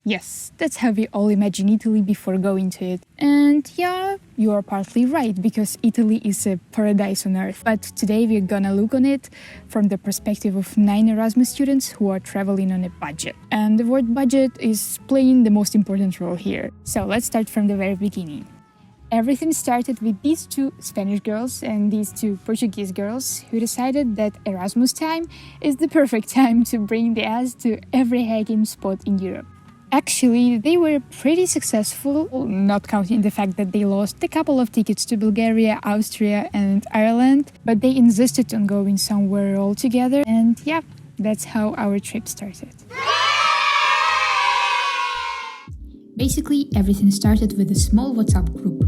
Yes, that's how we all imagine Italy before going to it. And yeah, you are partly right, because Italy is a paradise on earth. But today we're gonna look on it from the perspective of 9 Erasmus students who are traveling on a budget. And the word budget is playing the most important role here. So let's start from the very beginning. Everything started with these 2 Spanish girls and these 2 Portuguese girls who decided that Erasmus time is the perfect time to bring the ass to every hiking spot in Europe. Actually, they were pretty successful, not counting the fact that they lost a couple of tickets to Bulgaria, Austria and Ireland, but they insisted on going somewhere all together, and yeah, that's how our trip started. Basically, everything started with a small WhatsApp group.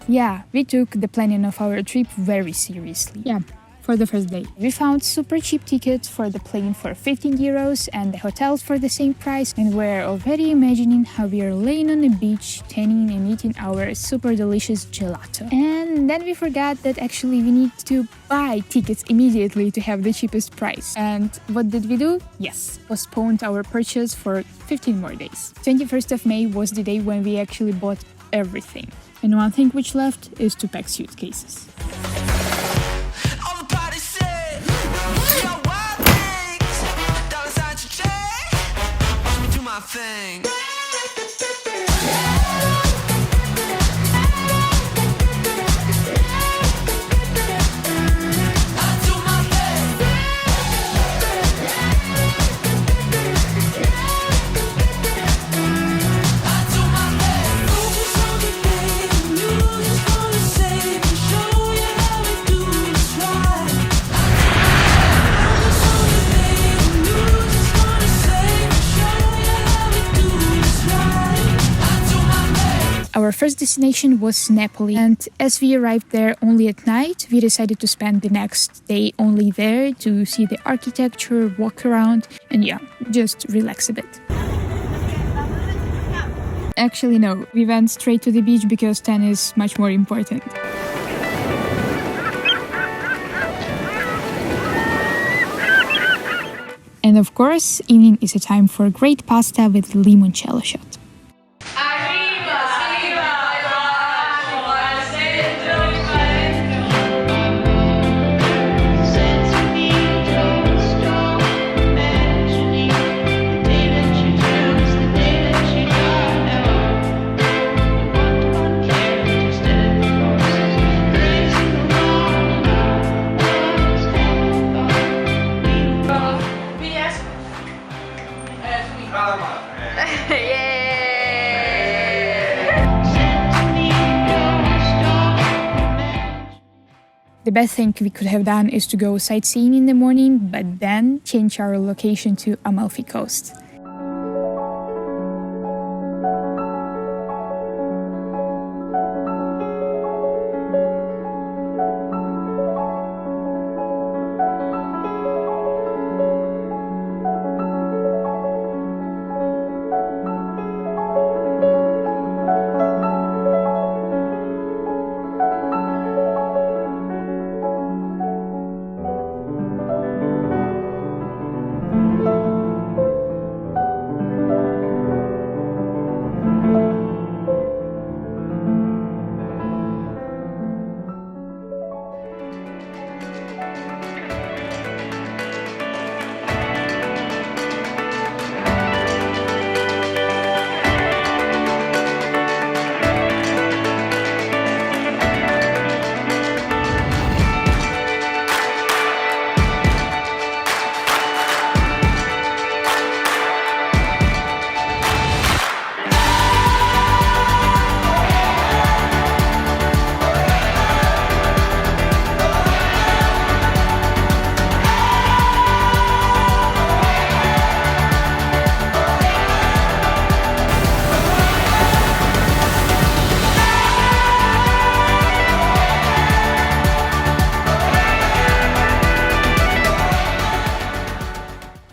Yeah, we took the planning of our trip very seriously. Yeah, for the first day. We found super cheap tickets for the plane for 15 euros and the hotels for the same price, and we're already imagining how we are laying on a beach, tanning and eating our super delicious gelato. And then we forgot that actually we need to buy tickets immediately to have the cheapest price. And what did we do? Yes, postponed our purchase for 15 more days. 21st of May was the day when we actually bought everything. And one thing which left is to pack suitcases. Our first destination was Napoli, and as we arrived there only at night, we decided to spend the next day only there to see the architecture, walk around, and yeah, just relax a bit. Actually, no, we went straight to the beach because tan is much more important. And of course, evening is a time for great pasta with limoncello shot. The best thing we could have done is to go sightseeing in the morning, but then change our location to Amalfi coast.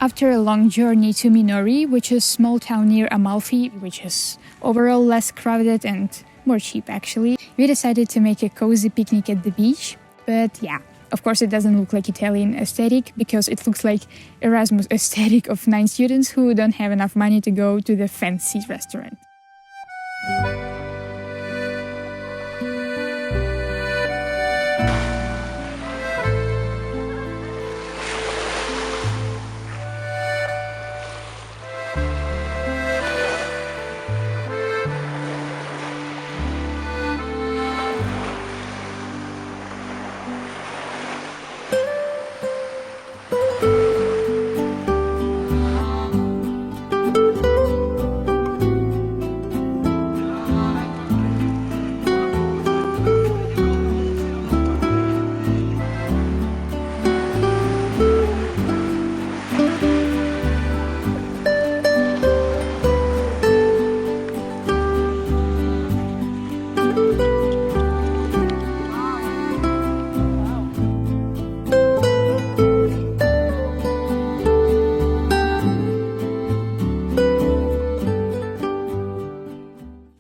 After a long journey to Minori, which is a small town near Amalfi, which is overall less crowded and more cheap actually, we decided to make a cozy picnic at the beach. But yeah, of course it doesn't look like Italian aesthetic because it looks like Erasmus aesthetic of 9 students who don't have enough money to go to the fancy restaurant.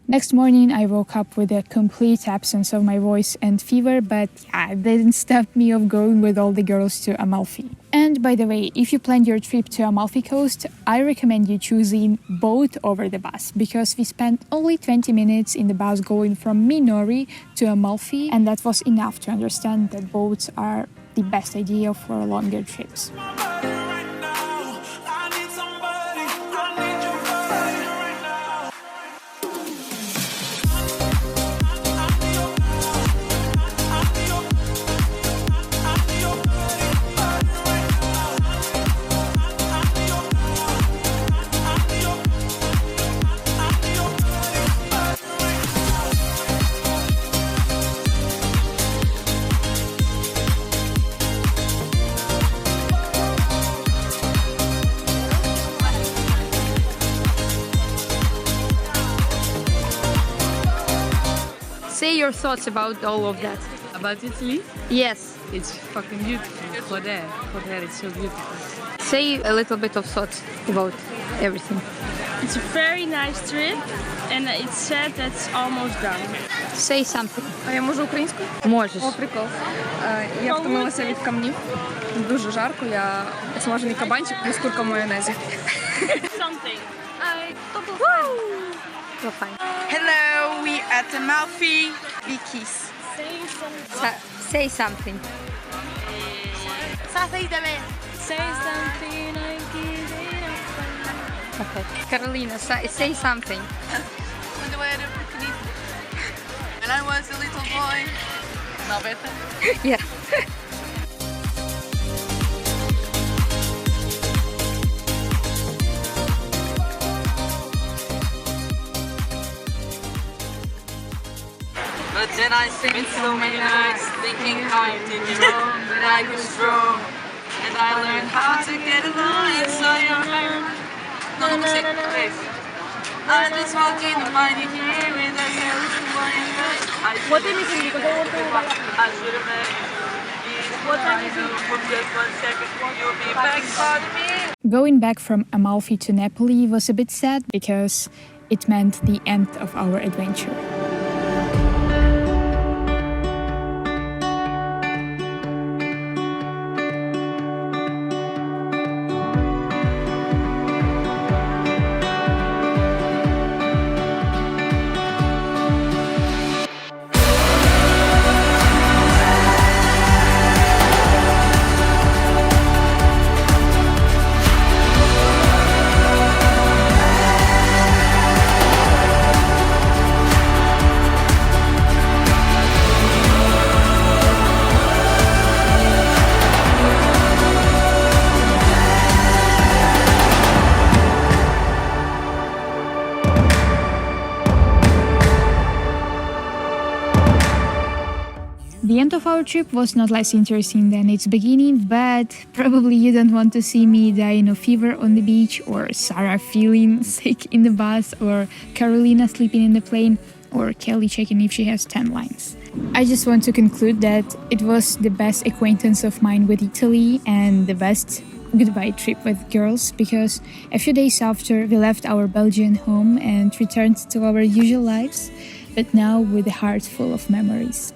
Next morning, I woke up with a complete absence of my voice and fever, but yeah, it didn't stop me of going with all the girls to Amalfi. And by the way, if you planned your trip to Amalfi coast, I recommend you choosing boat over the bus, because we spent only 20 minutes in the bus going from Minori to Amalfi, and that was enough to understand that boats are the best idea for longer trips. Say your thoughts about all of that. About Italy? Yes. It's fucking beautiful. For there it's so beautiful. Say a little bit of thoughts about everything. It's a very nice trip and it's sad that it's almost done. Say something. А я можу українською? Можеш. О, прикол. Я втомилася від камнів. Дуже жарко. Я смажений кабанчик плюс курка в майонезі. Something. Fine. Hello, we at Amalfi. We kiss. Say something. Say something. Okay. Carolina, say something. When I was a little boy. No better. Yeah. But then I spent so many nights thinking how you did me wrong, but I grew strong, and I learned how to get along, and so you're no music, please. I'm just walking the mighty here with a little boy in red. What did you think? I should have met you. What time is it? For just 1 second, you'll be back for me. Going back from Amalfi to Napoli was a bit sad because it meant the end of our adventure. The end of our trip was not less interesting than its beginning, but probably you don't want to see me dying of fever on the beach, or Sarah feeling sick in the bus, or Carolina sleeping in the plane, or Kelly checking if she has 10 lines. I just want to conclude that it was the best acquaintance of mine with Italy and the best goodbye trip with girls because a few days after we left our Belgian home and returned to our usual lives, but now with a heart full of memories.